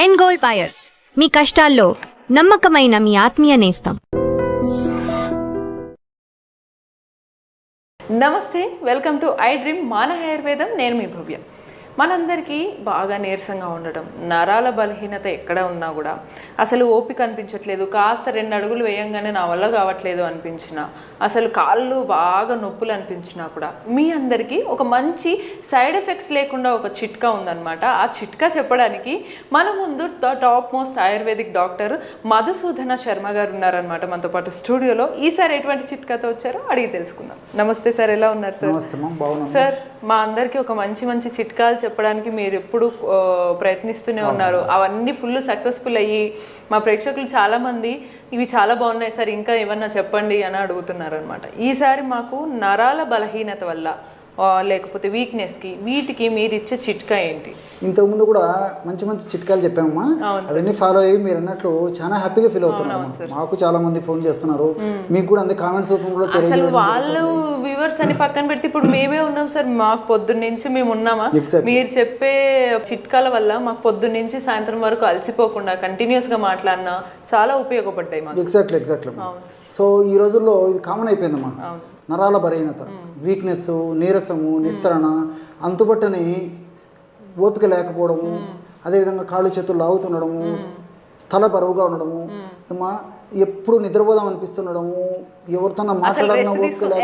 End gold buyers, మీ కష్టాల్లో నమ్మకమైన మీ ఆత్మీయ నేస్తం. నమస్తే, వెల్కమ్ టు ఐ డ్రీమ్ మాన ఆయుర్వేదం. నేను మీ భవ్య. మనందరికీ బాగా నీరసంగా ఉండడం, నరాల బలహీనత ఎక్కడ ఉన్నా కూడా అసలు ఓపిక అనిపించట్లేదు, కాస్త 2 అడుగులు వేయంగానే నా వల్ల కావట్లేదు అనిపించిన, అసలు కాళ్ళు బాగా నొప్పులు అనిపించినా కూడా మీ అందరికీ ఒక మంచి సైడ్ ఎఫెక్ట్స్ లేకుండా ఒక చిట్కా ఉందన్నమాట. ఆ చిట్కా చెప్పడానికి మన ముందు top most ayurvedic doctor Madhusudana Sharma గారు ఉన్నారనమాట మనతో పాటు స్టూడియోలో. ఈసారి ఎటువంటి చిట్కాతో వచ్చారో అడిగి తెలుసుకుందాం. నమస్తే సార్, ఎలా ఉన్నారు సార్? సార్, మా అందరికీ ఒక మంచి చిట్కాలు చెప్పడానికి మీరు ఎప్పుడు ప్రయత్నిస్తూనే ఉన్నారు. అవన్నీ ఫుల్ సక్సెస్ఫుల్ అయ్యి మా ప్రేక్షకులు చాలామంది ఇవి చాలా బాగున్నాయి సార్, ఇంకా ఏమన్నా చెప్పండి అని అడుగుతున్నారు అనమాట. ఈసారి మాకు నరాల బలహీనత వల్ల లేకపోతే వీక్నెస్కి వీటికి మీరు ఇచ్చే చిట్కా ఏంటి? ఇంతకుముందు కూడా మంచి చిట్కాలు చెప్పామమ్మా, అవన్నీ ఫాలో అయ్యి మీరు అన్నట్లు చాలా హ్యాపీగా ఫీల్ అవుతున్నారు. మాకు చాలా మంది ఫోన్ చేస్తున్నారు, మీకు కూడా అంతే కామెంట్స్ రూపంలో. అసలు వాళ్ళు వ్యూవర్స్ అని పక్కన పెడితే ఇప్పుడు మేమే ఉన్నాం సార్, మాకు పొద్దున్న నుంచి మేము ఉన్నామా, మీరు చెప్పే చిట్కాల వల్ల మాకు పొద్దున్న నుంచి సాయంత్రం వరకు అలసిపోకుండా కంటిన్యూస్ గా మాట్లాడినా చాలా ఉపయోగపడ్డాయి మాకు. ఎగ్జాక్ట్లీ. సో ఈ రోజుల్లో ఇది కామన్ అయిపోయిందమ్మా, నరాల బలహీనత, వీక్నెస్, నీరసము, నిస్తరణ, అంతుబట్టని ఓపిక లేకపోవడము, అదేవిధంగా కాళ్ళు చేతులు లాగుతుండడము, తల బరువుగా ఉండడము, ఏమా ఎప్పుడు నిద్రపోదాం అనిపిస్తుండడము, ఎవరితో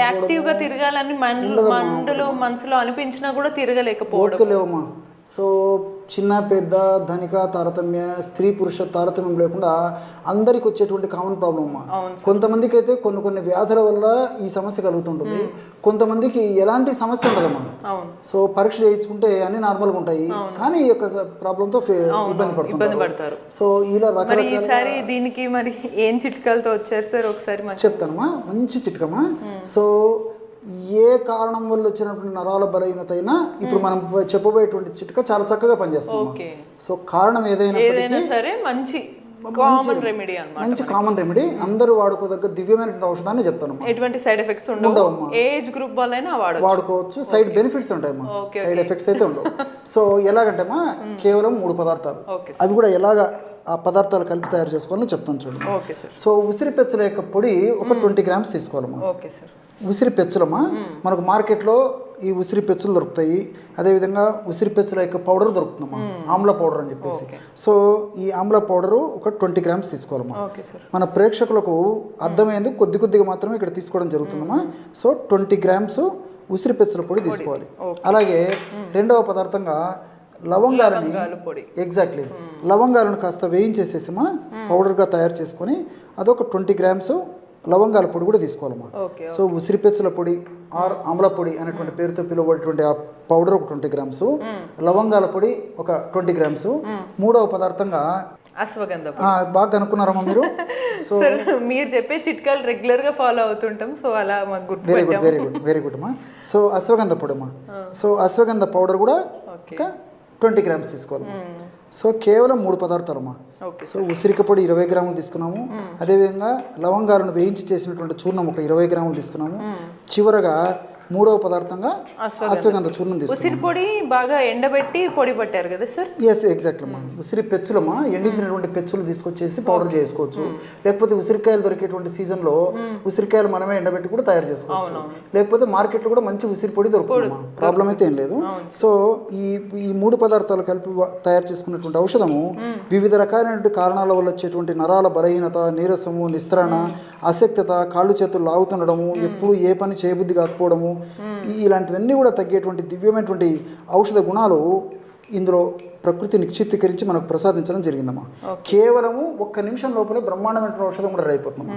యాక్టివ్గా తిరగాలని మనసులో అనిపించినా కూడా తిరగలేకపోవడం. సో చిన్న పెద్ద ధనిక తారతమ్య, స్త్రీ పురుష తారతమ్యం లేకుండా అందరికి వచ్చేటువంటి కామన్ ప్రాబ్లం అమ్మా. కొంతమందికి అయితే కొన్ని వ్యాధుల వల్ల ఈ సమస్య కలుగుతుంటుంది, కొంతమందికి ఎలాంటి సమస్య ఉండదమ్మా. సో పరీక్ష చేయించుకుంటే అన్ని నార్మల్గా ఉంటాయి, కానీ ఈ యొక్క ప్రాబ్లంతో ఇబ్బంది పడతారు. సో ఇలా రకరకాల దీనికి మరి ఏం చిట్కాలతో వచ్చారు సార్? ఒకసారి చెప్తానమ్మా, మంచి చిట్కమ్మా. సో ఏ కారణం వల్ల వచ్చినటువంటి నరాల బలహీనత అయినా ఇప్పుడు మనం చెప్పబోయేటువంటి చిట్కా చాలా చక్కగా పనిచేస్తుంది. సో కారణం ఏదైనా సరే మంచి కామన్ రెమెడీ, అందరూ వాడుకోదగ్గ దివ్యమైనటువంటి ఔషధాన్ని చెప్తాను. ఎటువంటి సైడ్ ఎఫెక్ట్స్ ఉండవు, ఏజ్ గ్రూప్ వాళ్ళైనా వాడుకోవచ్చు. సైడ్ బెనిఫిట్స్ ఉంటాయమ్మా, సైడ్ ఎఫెక్ట్స్ అయితే ఉండవు. సో ఎలాగంటేమా, కేవలం 3 పదార్థాలు, అవి కూడా ఎలాగా ఆ పదార్థాలు కలిపి తయారు చేసుకోవాలని చెప్తాను చూడండి. సో ఉసిరి పెచ్చుల యొక్క పొడి ఒక 20 గ్రామ్స్ తీసుకోవాలమ్మా. ఉసిరి పెచ్చులమ్మా, మనకు మార్కెట్లో ఈ ఉసిరి పెచ్చులు దొరుకుతాయి, అదేవిధంగా ఉసిరి పెచ్చుల యొక్క పౌడర్ దొరుకుతుందమ్మా, ఆమ్ల పౌడర్ అని చెప్పేసి. సో ఈ ఆమ్ల పౌడరు ఒక 20 గ్రామ్స్ తీసుకోవాలమ్మా. మన ప్రేక్షకులకు అర్థమైంది కొద్దిగా మాత్రమే ఇక్కడ తీసుకోవడం జరుగుతుందమ్మా. సో 20 గ్రామ్స్ ఉసిరి పెచ్చుల పొడి తీసుకోవాలి. అలాగే రెండవ పదార్థంగా లవంగాలని, ఎగ్జాక్ట్లీ లవంగాలను కాస్త వేయించేసేసిమా పౌడర్గా తయారు చేసుకొని అదొక 20 గ్రామ్స్ లవంగాల పొడి కూడా తీసుకోవాలమ్మా. సో ఉసిరిపెచ్చుల పొడి ఆర్ ఆమ్ల పొడి అనేటువంటి పేరుతో పిలువబడేటువంటి ఆ పౌడర్ ఒక 20 గ్రామ్స్, లవంగాల పొడి ఒక 20 గ్రామ్స్. మూడవ పదార్థంగా అశ్వగంధ. బాగా అనుకున్నారమ్మా మీరు. సో మీరు చెప్పే చిట్కాలు రెగ్యులర్ గా ఫాలో అవుతుంటాం, సో అలా మాకు గుర్తు. వెరీ గుడ్ అమ్మా. సో అశ్వగంధ పొడి అమ్మా, సో అశ్వగంధ పౌడర్ కూడా ఒక 20 గ్రామ్స్ తీసుకోవాలి. సో కేవలం 3 పదార్థాలమ్మా. సో ఉసిరిక పొడి 20 గ్రాములు తీసుకున్నాము, అదేవిధంగా లవంగాలను వేయించి చేసినటువంటి చూర్ణం ఒక 20 గ్రాములు తీసుకున్నాము, చివరగా మూడవ పదార్థంగా అశ్వగంధ చూర్ణం తీసుకున్నాము. ఉసిరి పొడి బాగా ఎండబెట్టి పొడి పట్టారు కదా సార్? ఎస్, ఎగ్జాక్ట్ అమ్మా. ఉసిరి పెచ్చులమ్మా, ఎండించినటువంటి పెచ్చులు తీసుకొచ్చేసి పౌడర్ చేసుకోవచ్చు, లేకపోతే ఉసిరికాయలు దొరికేటువంటి సీజన్లో ఉసిరికాయలు మనమే ఎండబెట్టి కూడా తయారు చేసుకోవచ్చు, లేకపోతే మార్కెట్లో కూడా మంచి ఉసిరి పొడి దొరుకుతుంది, ప్రాబ్లం అయితే ఏం లేదు. సో ఈ 3 పదార్థాలు కలిపి తయారు చేసుకున్నటువంటి ఔషధము వివిధ రకాలైనటువంటి కారణాల వల్ల వచ్చేటువంటి నరాల బలహీనత, నీరసము, నిస్తరణ, అశక్తత, కాళ్ళు చేతులు లాగుతుండడము, ఎప్పుడు ఏ పని చేయబుద్ధి కాకపోవడము, ఇలాంటివన్నీ కూడా తగ్గేటువంటి దివ్యమైనటువంటి ఔషధ గుణాలు ఇందులో ప్రకృతి నిక్షిప్తీకరించి మనకు ప్రసాదించడం జరిగిందమ్మా. కేవలము 1 నిమిషం లోపలే బ్రహ్మాండమైన ఔషధం కూడా రెడీ అయిపోతుందమ్మా.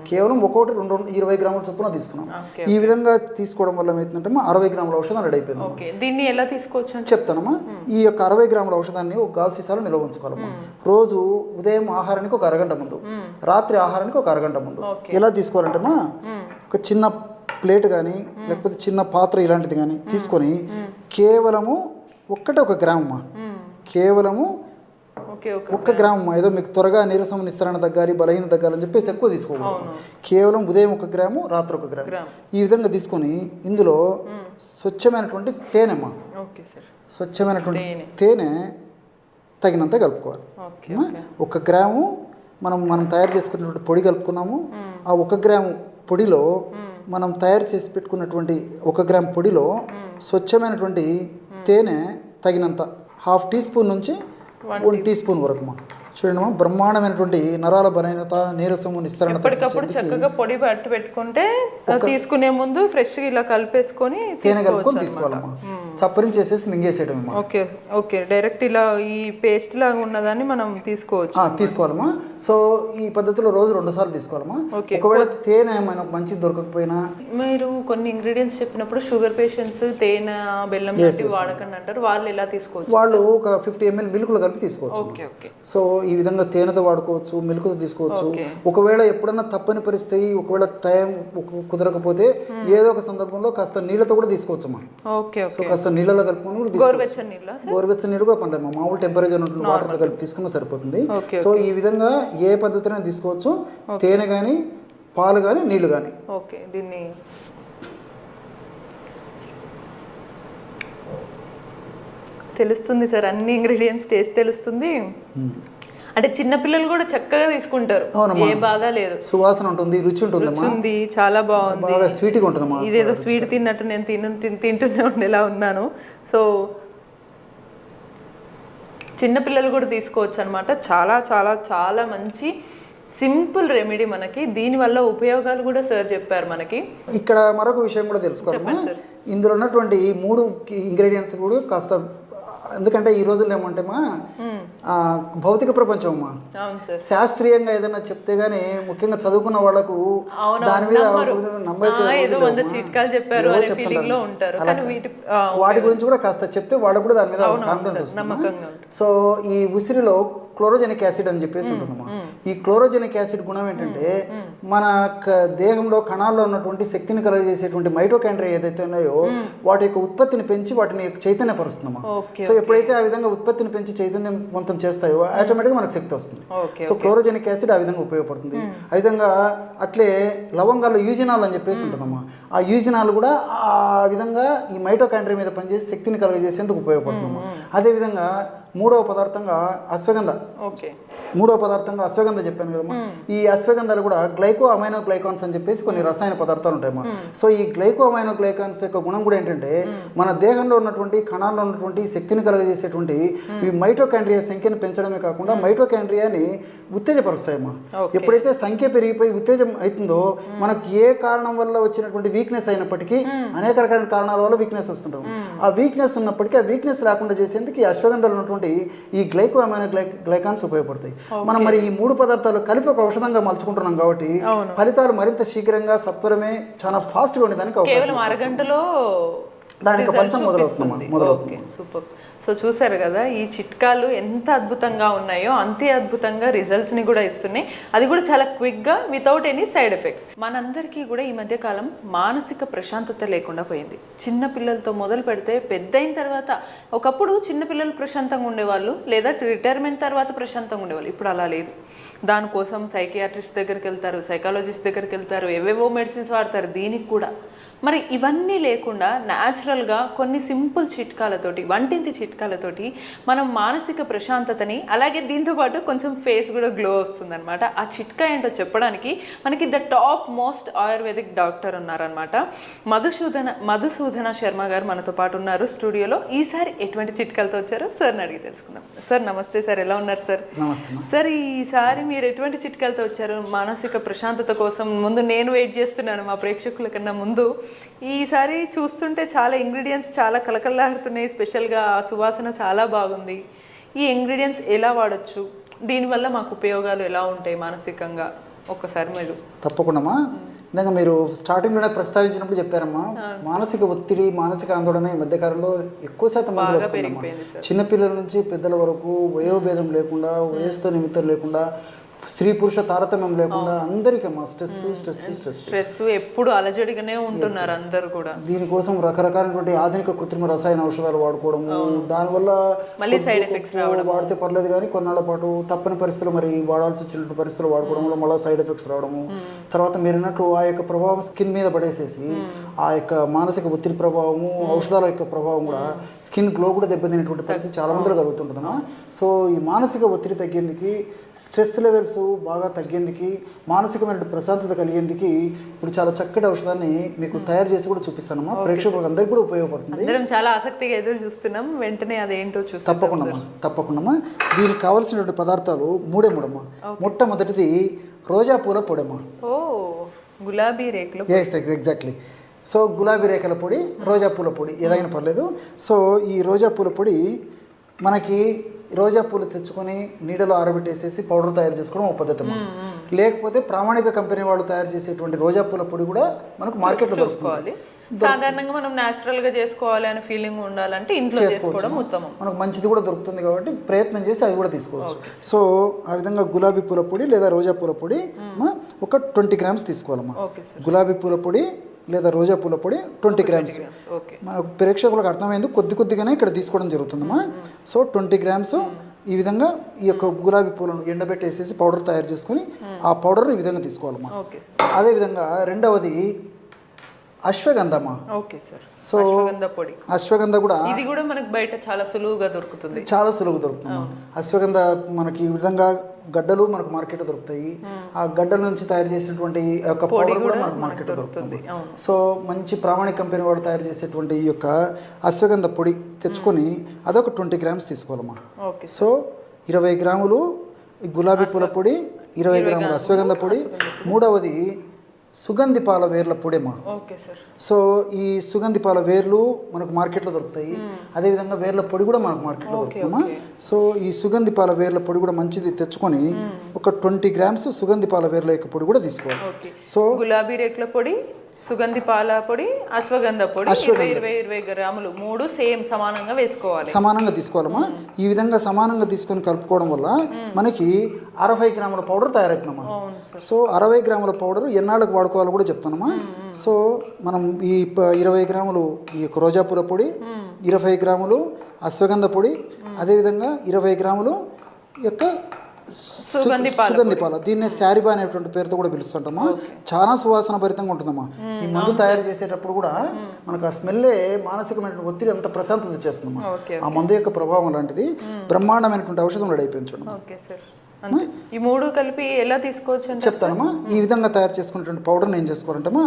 కేవలం 20 గ్రాముల చొప్పున తీసుకున్నాం. ఈ విధంగా తీసుకోవడం వల్ల ఏమవుతుందంటే 60 గ్రాముల ఔషధం రెడీ అయిపోయింది. దీన్ని ఎలా తీసుకోవచ్చు చెప్తానమ్మా. ఈ యొక్క 60 గ్రాముల ఔషధాన్ని ఒక గాజు సీసాలో నిల్వ ఉంచుకోవాలమ్మా. రోజు ఉదయం ఆహారానికి ఒక అరగంట ముందు, రాత్రి ఆహారానికి ఒక అరగంట ముందు. ఎలా తీసుకోవాలంటేమా, ఒక చిన్న ప్లేట్ కానీ లేకపోతే చిన్న పాత్ర ఇలాంటిది కానీ తీసుకొని కేవలము 1 గ్రామమ్మా, కేవలము 1 గ్రామమ్మా. ఏదో మీకు త్వరగా నీరసం, నిస్తరణ తగ్గాలి, బలహీన తగ్గాలని చెప్పేసి ఎక్కువ తీసుకోకూడదు. కేవలం ఉదయం 1 గ్రాము, రాత్రి 1 గ్రాము. ఈ విధంగా తీసుకొని ఇందులో స్వచ్ఛమైనటువంటి తేనెమ్మా, స్వచ్ఛమైనటువంటి తేనె తగినంత కలుపుకోవాలి. ఓకే. 1 గ్రాము మనం తయారు చేసుకున్నటువంటి పొడి కలుపుకున్నాము. ఆ 1 గ్రాము పొడిలో మనం తయారు చేసి పెట్టుకున్నటువంటి 1 గ్రామ్ పొడిలో స్వచ్ఛమైనటువంటి తేనె తగినంత 1/2 టీ స్పూన్ నుంచి 1 టీ స్పూన్ వరకు చూడండి బ్రహ్మాండమైనటువంటి నరాల బలహీనత, నీరసము, నిస్తరణ ఎప్పటికప్పుడు చక్కగా పొడి పట్టు పెట్టుకుంటే తీసుకునే ముందు ఫ్రెష్ గా ఇలా కలిపేసుకొని తేనె కలుపుకొని తీసుకోవాలమ్మా. చప్పరించేసేసి మింగేసేయడం. ఓకే ఓకే, డైరెక్ట్ ఇలా ఈ పేస్ట్ లాగా ఉన్నదాన్ని మనం తీసుకోవాలమ్మా. సో ఈ పద్ధతిలో రోజు 2 సార్లు తీసుకోవాలమ్మా. ఒకవేళ తేనె మనకు మంచి దొరకకపోయినా, మీరు కొన్ని ఇంగ్రీడియంట్స్ చెప్పినప్పుడు షుగర్ పేషెంట్స్ తేనె, బెల్లం లాంటివి వాడకండి అంటారు, వాళ్ళు ఎలా తీసుకోవచ్చు? వాళ్ళు ఒక 50 ml మిల్క్లో కలిపి తీసుకోవచ్చు. ఓకే. సో ఈ విధంగా తేనెతో వాడుకోవచ్చు, మిల్క్తో తీసుకోవచ్చు. ఒకవేళ ఎప్పుడన్నా తప్పని పరిస్థితి, ఒకవేళ టైం కుదరకపోతే ఏదో ఒక సందర్భంలో కాస్త నీళ్ళతో కూడా తీసుకోవచ్చమ్మా. సో కాస్త నీళ్ళలో కలుపుకొని గోరువెచ్చని నీళ్ళు కూడా పర్లేదు, మామూలు టెంపరేచర్ ఉంటుంది వాటర్తో కలిపి తీసుకున్నా సరిపోతుంది. సో ఈ విధంగా ఏ పద్ధతిలో తీసుకోవచ్చు, తేనె కానీ, పాలు కానీ, నీళ్లు కానీ. ఓకే, దీన్ని తెలుస్తుంది సార్, అన్ని ఇంగ్రీడియంట్స్ టేస్ట్ తెలుస్తుంది. అంటే చిన్న పిల్లలు కూడా చక్కగా తీసుకుంటారు, ఏ బాధ లేదు. సువాసన ఉంటుంది, రుచి ఉంటుంది, చాలా బాగుంది, స్వీట్గా ఉంటుంది. ఇదేదో స్వీట్ తిన్నట్టు నేను తింటూనే ఉండేలా ఉన్నాను. సో చిన్న పిల్లలు కూడా తీసుకోవచ్చు అనమాట. చాలా చాలా చాలా మంచి సింపుల్ రెమెడీ మనకి. దీనివల్ల ఉపయోగాలు కూడా సార్ చెప్పారు మనకి. ఇక్కడ మరొక విషయం కూడా తెలుసుకోవాలమ్మా. ఇందులో ఉన్నటువంటి 3 ఇంగ్రీడియంట్స్ కూడా కాస్త, ఎందుకంటే ఈ రోజుల్లో ఏమంటేమా భౌతిక ప్రపంచం అమ్మా, శాస్త్రీయంగా ఏదైనా చెప్తే గానీ, ముఖ్యంగా చదువుకున్న వాళ్ళకు దాని మీద వాటి గురించి కూడా కాస్త చెప్తే వాళ్ళకు కూడా దాని మీద కాన్ఫిడెన్స్ వస్తుంది. సో ఈ ఉసిరిలో క్లోరోజెనిక్ యాసిడ్ అని చెప్పేసి ఉంటుందమ్మా. ఈ క్లోరోజెనిక్ యాసిడ్ గుణం ఏంటంటే, మన దేహంలో కణాల్లో ఉన్నటువంటి శక్తిని కలుగజేసేటువంటి మైటోకాండ్రియా ఏదైతే ఉన్నాయో వాటి యొక్క ఉత్పత్తిని పెంచి వాటిని చైతన్యపరుస్తుందమ్మా. సో ఎప్పుడైతే ఆ విధంగా ఉత్పత్తిని పెంచి చైతన్యవంతం చేస్తాయో ఆటోమేటిక్గా మనకు శక్తి వస్తుంది. సో క్లోరోజెనిక్ యాసిడ్ ఆ విధంగా ఉపయోగపడుతుంది. ఆ విధంగా అట్లే లవంగాల్లో యూజినాల్ అని చెప్పేసి ఉంటుందమ్మా. ఆ యూజినాల్ కూడా ఆ విధంగా ఈ మైటోకాండ్రియా మీద పనిచేసి శక్తిని కలుగజేసేందుకు ఉపయోగపడుతుందమ్మా. అదేవిధంగా 3వ పదార్థంగా అశ్వగంధ. మూడో పదార్థంగా అశ్వగంధ చెప్పాను కదమ్మా. ఈ అశ్వగంధాలు కూడా గ్లైకో అమైనో గ్లైకాన్స్ అని చెప్పేసి కొన్ని రసాయన పదార్థాలు ఉంటాయమ్మా. సో ఈ గ్లైకో అమైనో గ్లైకాన్స్ యొక్క గుణం కూడా ఏంటంటే, మన దేహంలో ఉన్నటువంటి కణాల్లో ఉన్నటువంటి శక్తిని కలుగజేసేటువంటి ఈ మైటోకాండ్రియా సంఖ్యను పెంచడమే కాకుండా మైటోకాండ్రియాని ఉత్తేజపరుస్తాయమ్మా. ఎప్పుడైతే సంఖ్య పెరిగిపోయి ఉత్తేజం అవుతుందో, మనకు ఏ కారణం వల్ల వచ్చినటువంటి వీక్నెస్ అయినప్పటికీ, అనేక రకాల కారణాల వల్ల వీక్నెస్ వస్తుంటాం, ఆ వీక్నెస్ ఉన్నప్పటికీ ఆ వీక్నెస్ లేకుండా చేసేందుకు ఈ అశ్వగంధాలు ఉన్నటువంటి ఈ గ్లైకో అమైనో గ్లైకాన్స్ ఉపయోగపడతాయి. మనం మరి ఈ 3 పదార్థాలు కలిపి ఒక ఔషధంగా మలుచుకుంటున్నాం కాబట్టి ఫలితాలు మరింత శీఘ్రంగా, సత్వరమే, చాలా ఫాస్ట్ గా ఉండేదానికి కేవలం అరగంటలో దానికి ఫలితం మొదలవుతుంది. సూపర్. సో చూసారు కదా, ఈ చిట్కాలు ఎంత అద్భుతంగా ఉన్నాయో అంతే అద్భుతంగా రిజల్ట్స్ని కూడా ఇస్తున్నాయి. అది కూడా చాలా క్విక్గా, వితౌట్ ఎనీ సైడ్ ఎఫెక్ట్స్. మనందరికీ కూడా ఈ మధ్య కాలం మానసిక ప్రశాంతత లేకుండా పోయింది. చిన్న పిల్లలతో మొదలు పెడితే పెద్ద అయిన తర్వాత, ఒకప్పుడు చిన్నపిల్లలు ప్రశాంతంగా ఉండేవాళ్ళు, లేదా రిటైర్మెంట్ తర్వాత ప్రశాంతంగా ఉండేవాళ్ళు. ఇప్పుడు అలా లేదు. దానికోసం సైకియాట్రిస్ట్ దగ్గరికి వెళ్తారు, సైకాలజిస్ట్ దగ్గరికి వెళ్తారు, ఏవేవో మెడిసిన్స్ వాడతారు దీనికి కూడా. మరి ఇవన్నీ లేకుండా న్యాచురల్గా కొన్ని సింపుల్ చిట్కాలతోటి, వంటింటి చిట్కాలతోటి మనం మానసిక ప్రశాంతతని, అలాగే దీంతోపాటు కొంచెం ఫేస్ కూడా గ్లో వస్తుందన్నమాట. ఆ చిట్కా ఏంటో చెప్పడానికి మనకి the top most ayurvedic doctor ఉన్నారనమాట. మధుసూదన శర్మ గారు మనతో పాటు ఉన్నారు స్టూడియోలో. ఈసారి ఎటువంటి చిట్కాలతో వచ్చారో సార్ని అడిగి తెలుసుకుందాం. సార్ నమస్తే సార్, ఎలా ఉన్నారు సార్? సార్ ఈసారి మీరు ఎటువంటి చిట్కాలతో వచ్చారు మానసిక ప్రశాంతత కోసం? ముందు నేను వెయిట్ చేస్తున్నాను మా ప్రేక్షకుల కన్నా ముందు. ఈసారి చూస్తుంటే చాలా ఇంగ్రీడియంట్స్ చాలా కలకల్లాడుతున్నాయి. స్పెషల్గా సువాసన చాలా బాగుంది. ఈ ఇంగ్రీడియంట్స్ ఎలా వాడచ్చు, దీనివల్ల మాకు ఉపయోగాలు ఎలా ఉంటాయి మానసికంగా, ఒక్కసారి మీరు. తప్పకుండా. ఇందాక మీరు స్టార్టింగ్లోనే ప్రస్తావించినప్పుడు చెప్పారమ్మా, మానసిక ఒత్తిడి, మానసిక ఆందోళన ఈ మధ్యకాలంలో ఎక్కువ శాతం మంది వస్తుందమ్మా. చిన్నపిల్లల నుంచి పెద్దల వరకు వయోభేదం లేకుండా, వయసుతో నిమిత్తం లేకుండా స్త్రీ పురుష తారతమ్యం లేకుండా అందరికీ అమ్మా స్ట్రెస్ స్ట్రెస్ ఎప్పుడు అలజడిగానే ఉంటున్నారు అందరూ కూడా. దీనికోసం రకరకాలైనటువంటి ఆధునిక కృత్రిమ రసాయన ఔషధాలు వాడుకోవడము, దానివల్ల మళ్ళీ సైడ్ ఎఫెక్ట్స్ రావడం, వాడితే పర్లేదు కానీ కొన్నాళ్ళ పాటు తప్పని పరిస్థితులు మరి వాడాల్సి వచ్చిన పరిస్థితులు వాడుకోవడం వల్ల మళ్ళీ సైడ్ ఎఫెక్ట్స్ రావడము, తర్వాత మీరు అన్నట్లు ఆ యొక్క ప్రభావం స్కిన్ మీద పడేసేసి ఆ యొక్క మానసిక ఒత్తిడి ప్రభావము, ఔషధాల యొక్క ప్రభావం కూడా స్కిన్ గ్లో కూడా దెబ్బతినేటువంటి పరిస్థితి చాలా మందిలో కలుగుతుంటుందమ్మా. సో ఈ మానసిక ఒత్తిడి తగ్గేందుకు, స్ట్రెస్ లెవెల్స్ బాగా తగ్గేందుకు, మానసికమైన ప్రశాంతత కలిగేందుకు ఇప్పుడు చాలా చక్కటి ఔషధాన్ని మీకు తయారు చేసి కూడా చూపిస్తానమ్మా. ప్రేక్షకులకు అందరికీ కూడా ఉపయోగపడుతుంది. అందరం చాలా ఆసక్తిగా ఎదురు చూస్తున్నాం, వెంటనే అదేంటో చూస్తాం. తప్పకుండా దీనికి కావాల్సినటువంటి పదార్థాలు మూడమ్మా. మొట్టమొదటిది రోజా పూల పొడమ్మా. ఓ గులాబీ రేకులు. ఎగ్జాక్ట్లీ. సో గులాబీ రేఖల పొడి, రోజా పూల పొడి ఏదైనా పర్లేదు. సో ఈ రోజా పూల పొడి మనకి రోజా పూలు తెచ్చుకొని నీడలో ఆరబెట్టేసేసి పౌడర్ తయారు చేసుకోవడం ఒక పద్ధతి. లేకపోతే ప్రామాణిక కంపెనీ వాళ్ళు తయారు చేసేటువంటి రోజా పూల పొడి కూడా మనకు మార్కెట్లో దొరుకుతుంది. సాధారణంగా మనం న్యాచురల్ గా చేసుకోవాలి అనే ఫీలింగ్ ఉండాలంటే ఇంట్లో చేసుకోవడం ఉత్తమం. మనకు మంచిది కూడా దొరుకుతుంది కాబట్టి ప్రయత్నం చేసి అది కూడా తీసుకోవచ్చు. సో ఆ విధంగా గులాబీ పూల పొడి లేదా రోజా పూల పొడి ఒక 20 గ్రామ్స్ తీసుకోవాలమ్మా. గులాబీ పూల పొడి లేదా రోజా పూల పొడి 20 గ్రామ్స్. మనకు ప్రేక్షకులకు అర్థమైంది, కొద్దిగానే ఇక్కడ తీసుకోవడం జరుగుతుందమ్మా. సో 20 గ్రామ్స్ ఈ విధంగా ఈ యొక్క గులాబీ పూలను ఎండబెట్టేసేసి పౌడర్ తయారు చేసుకొని ఆ పౌడర్ ఈ విధంగా తీసుకోవాలమ్మా. అదేవిధంగా రెండవది అశ్వగంధమా. Okay sir. సో అశ్వగంధ కూడా ఇది కూడా మనకి బయట చాలా సులువుగా దొరుకుతుంది. అశ్వగంధ మనకి ఈ విధంగా గడ్డలు మనకు మార్కెట్లో దొరుకుతాయి. ఆ గడ్డల నుంచి తయారు చేసినటువంటి యొక్క పౌడర్ కూడా మనకు మార్కెట్లో దొరుకుతుంది. సో మంచి ప్రామాణిక కంపెనీ వాడు తయారు చేసేటువంటి ఈ యొక్క అశ్వగంధ పొడి తెచ్చుకొని అదొక 20 గ్రామ్స్ తీసుకోవాలమ్మా. సో 20 గ్రాములు గులాబీ పూల పొడి, 20 గ్రాములు అశ్వగంధ పొడి. మూడవది సుగంధి పాల వేర్ల పొడిమా. సో ఈ సుగంధి పాల వేర్లు మనకు మార్కెట్లో దొరుకుతాయి. అదేవిధంగా వేర్ల పొడి కూడా మనకు మార్కెట్లో దొరుకుతామా. సో ఈ సుగంధి పాల వేర్ల పొడి కూడా మంచిది తెచ్చుకొని ఒక 20 గ్రామ్స్ సుగంధి పాల వేర్ల యొక్క పొడి కూడా తీసుకోవాలి. సో గులాబీ రేకుల పొడి, సుగంధి పాల పొడి, అశ్వగంధ పొడి 20 గ్రాములు మూడు సేమ్ సమానంగా వేసుకోవాలి. సమానంగా తీసుకోవాలమ్మా. ఈ విధంగా సమానంగా తీసుకొని కలుపుకోవడం వల్ల మనకి 60 గ్రాముల పౌడర్ తయారవుతుందమ్మా. సో 60 గ్రాముల పౌడర్ ఎన్నాళ్ళకు వాడుకోవాలో కూడా చెప్తానమ్మా. సో మనం ఈ 20 గ్రాములు ఈ యొక్క రోజా పూల పొడి, 20 గ్రాములు అశ్వగంధ పొడి, అదేవిధంగా 20 గ్రాములు యొక్క సుగంధి పాల, దీన్ని శారిబా అనేటువంటి పేరుతో కూడా పిలుస్తుంటామా. చాలా సువాసన భరితంగా ఉంటుందమ్మా. ఈ మందు తయారు చేసేటప్పుడు కూడా మనకు ఆ స్మెల్లే మానసికమైనటువంటి ఒత్తిడి అంత ప్రశాంతత చేస్తుందమ్మా. ఆ మందు యొక్క ప్రభావం లాంటిది. బ్రహ్మాండమైనటువంటి ఔషధం రెడీ అయిపోయింది చూడమ్మా. ఈ మూడు కలిపి ఎలా తీసుకోవచ్చు చెప్తానమ్మా. ఈ విధంగా తయారు చేసుకున్నటువంటి పౌడర్ని ఏం చేసుకోవాలంటమ్మా,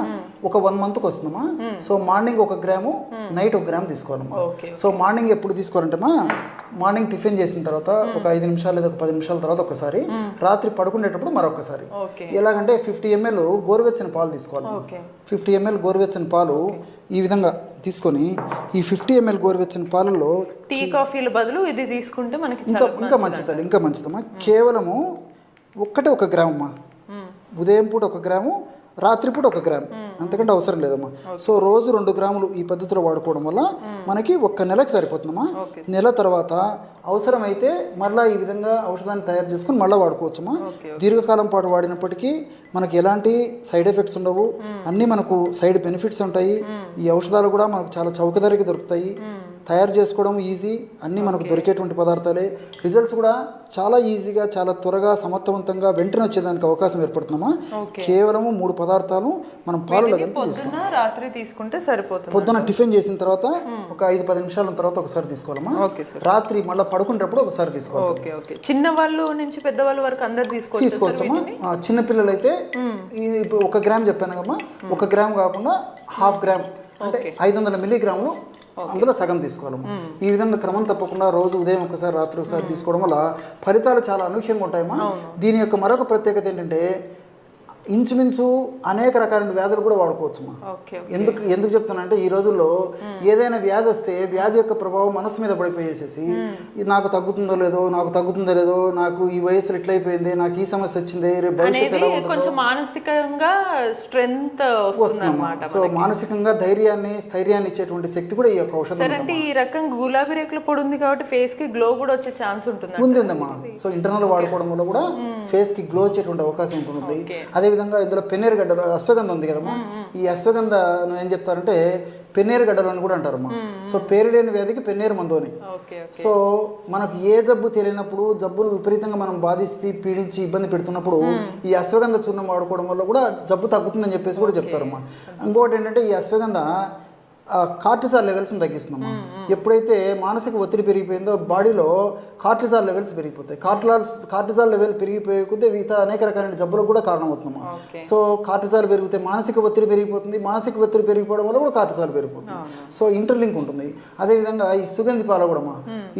ఒక 1 మంత్కి వస్తుందమ్మా. So morning 1 gram, night 1 gram తీసుకోవాలమ్మా. సో మార్నింగ్ ఎప్పుడు తీసుకోవాలంటమ్మా, మార్నింగ్ టిఫిన్ చేసిన తర్వాత ఒక 5 నిమిషాలు లేదా ఒక 10 నిమిషాల తర్వాత ఒకసారి, రాత్రి పడుకునేటప్పుడు మరొకసారి. ఎలాగంటే 50 ml గోరువెచ్చని పాలు తీసుకోవాలి. 50 ml గోరువెచ్చని పాలు ఈ విధంగా తీసుకొని ఈ 50 ml గోరువెచ్చని పాలలో టీ కాఫీల బదులు ఇది తీసుకుంటే మనకి ఇంకా మంచిదమ్మా. కేవలము 1 గ్రామ్ అమ్మా. ఉదయం పూట 1 గ్రాము, రాత్రిపూట 1 గ్రామ్, అంతకంటే అవసరం లేదమ్మా. సో రోజు 2 గ్రాములు ఈ పద్ధతిలో వాడుకోవడం వల్ల మనకి 1 నెలకు సరిపోతుందమ్మా. నెల తర్వాత అవసరమైతే మళ్ళీ ఈ విధంగా ఔషధాన్ని తయారు చేసుకుని మళ్ళీ వాడుకోవచ్చమ్మా. దీర్ఘకాలం పాటు వాడినప్పటికీ మనకి ఎలాంటి సైడ్ ఎఫెక్ట్స్ ఉండవు, అన్నీ మనకు సైడ్ బెనిఫిట్స్ ఉంటాయి. ఈ ఔషధాలు కూడా మనకు చాలా చౌక ధరకి దొరుకుతాయి. తయారు చేసుకోవడం ఈజీ, అన్నీ మనకు దొరికేటువంటి పదార్థాలే. రిజల్ట్స్ కూడా చాలా ఈజీగా, చాలా త్వరగా, సమర్థవంతంగా వెంటనే వచ్చేదానికి అవకాశం ఏర్పడుతుందమ్మా. కేవలము 3 పదార్థాలు మనం పాలలో రాత్రి తీసుకుంటే సరిపోతుంది. పొద్దున టిఫిన్ చేసిన తర్వాత ఒక 5-10 నిమిషాల తర్వాత ఒకసారి తీసుకోవాలమ్మా. రాత్రి మళ్ళీ పడుకునేటప్పుడు ఒకసారి తీసుకోవాలి. చిన్న వాళ్ళు నుంచి పెద్దవాళ్ళ వరకు అందరు తీసుకోవచ్చమ్మా. చిన్నపిల్లలు అయితే 1 గ్రామ్ చెప్పాను కదమ్మా, 1 గ్రామ్ కాకుండా 1/2 గ్రామ్ అంటే 500 మిల్లీగ్రాములు అందులో సగం తీసుకోవాలమ్మా. ఈ విధంగా క్రమం తప్పకుండా రోజు ఉదయం ఒకసారి, రాత్రి ఒకసారి తీసుకోవడం వల్ల ఫలితాలు చాలా అనూహ్యంగా ఉంటాయమ్మా. దీని యొక్క మరొక ప్రత్యేకత ఏంటంటే ఇంచుమించు అనేక రకాల వ్యాధులు కూడా వాడుకోవచ్చుమా. ఓకే. ఎందుకు చెప్తానంటే ఈ రోజుల్లో ఏదైనా వ్యాధి వస్తే వ్యాధి యొక్క ప్రభావం మనసు మీద పడిపోయేసేసి నాకు తగ్గుతుందో లేదో నాకు ఈ వయసులో ఇట్లయిపోయింది, నాకు ఈ సమస్య వచ్చింది, రేపు భవిష్యత్తు ఎలా ఉంటుందో, కొంచెం మానసికంగా స్ట్రెంగ్త్ వస్తుందన్నమాట. సో మానసికంగా స్థైర్యాన్ని ఇచ్చేటువంటి శక్తి కూడా ఈ యొక్క ఔషధం సరే. అంటే ఈ రకంగా గులాబీ రేకుల పొడి ఉంది కాబట్టి ఫేస్ కి గ్లో కూడా వచ్చే ఛాన్స్ ఉందమ్మా. సో ఇంటర్నల్ వాడుకోవడం వల్ల కూడా ఫేస్ కి గ్లో వచ్చేటువంటి అవకాశం ఉంటుంది. అదే విధంగా ఇందులో పెన్నేరు గడ్డలు, అశ్వగంధ ఉంది కదమ్మా, ఈ అశ్వగంధ ఏం చెప్తారంటే పెన్నేరు గడ్డలు అని కూడా అంటారమ్మా. సో పేరు లేని వ్యాధికి పెన్నేరు మందు అని. సో మనకు ఏ జబ్బు తెలియనప్పుడు, జబ్బులు విపరీతంగా మనం బాధిస్తే పీడించి ఇబ్బంది పెడుతున్నప్పుడు ఈ అశ్వగంధ చూర్ణం వాడుకోవడం వల్ల కూడా జబ్బు తగ్గుతుందని చెప్పేసి కూడా చెప్తారమ్మా. ఇంకోటి ఏంటంటే ఈ అశ్వగంధ కార్టిసాల్ లెవెల్స్ని తగ్గిస్తున్నాము. ఎప్పుడైతే మానసిక ఒత్తిడి పెరిగిపోయిందో బాడీలో కార్టిసాల్ లెవెల్స్ పెరిగిపోతాయి. కార్టిసాల్ లెవెల్ పెరిగిపోయే కొద్దీ మిగతా అనేక రకాలైన జబ్బులకు కూడా కారణమవుతున్నాము. సో కార్టిసాల్ పెరిగితే మానసిక ఒత్తిడి పెరిగిపోతుంది, మానసిక ఒత్తిడి పెరిగిపోవడం వల్ల కూడా కార్టిసాల్ పెరిగిపోతుంది. సో ఇంటర్లింక్ ఉంటుంది. అదేవిధంగా ఈ సుగంధి పాల కూడా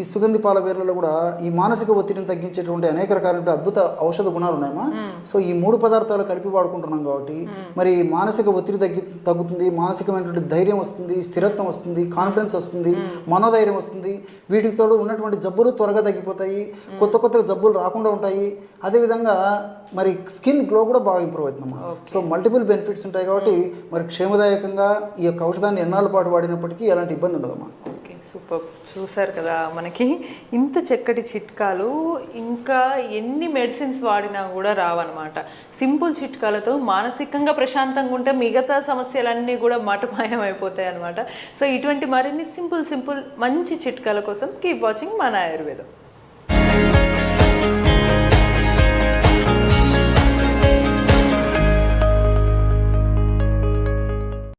ఈ సుగంధి పాల వేర్లలో కూడా ఈ మానసిక ఒత్తిడిని తగ్గించేటువంటి అనేక రకాలైన అద్భుత ఔషధ గుణాలు ఉన్నాయమ్మా. సో ఈ 3 పదార్థాలు కలిపి వాడుకుంటున్నాం కాబట్టి మరి మానసిక ఒత్తిడి తగ్గుతుంది, మానసికమైనటువంటి ధైర్యం వస్తుంది, స్థిరత్వం వస్తుంది, కాన్ఫిడెన్స్ వస్తుంది, మనోధైర్యం వస్తుంది. వీటితో ఉన్నటువంటి జబ్బులు త్వరగా తగ్గిపోతాయి, కొత్త జబ్బులు రాకుండా ఉంటాయి. అదేవిధంగా మరి స్కిన్ గ్లో కూడా బాగా ఇంప్రూవ్ అవుతుందమ్మా. సో మల్టిపుల్ బెనిఫిట్స్ ఉంటాయి కాబట్టి మరి క్షేమదాయకంగా ఈ యొక్క ఔషధాన్ని ఎన్నాళ్ళ పాటు వాడినప్పటికీ ఎలాంటి ఇబ్బంది ఉండదమ్మా. Okay, super. చూసారు కదా, మనకి ఇంత చక్కటి చిట్కాలు ఇంకా ఎన్ని మెడిసిన్స్ వాడినా కూడా రావన్నమాట. సింపుల్ చిట్కాలతో మానసికంగా ప్రశాంతంగా ఉంటే మిగతా సమస్యలన్నీ కూడా మటుమాయం అయిపోతాయి అనమాట. సో ఇటువంటి మరిన్ని సింపుల్ మంచి చిట్కాల కోసం కీప్ వాచింగ్ మన ఆయుర్వేదం.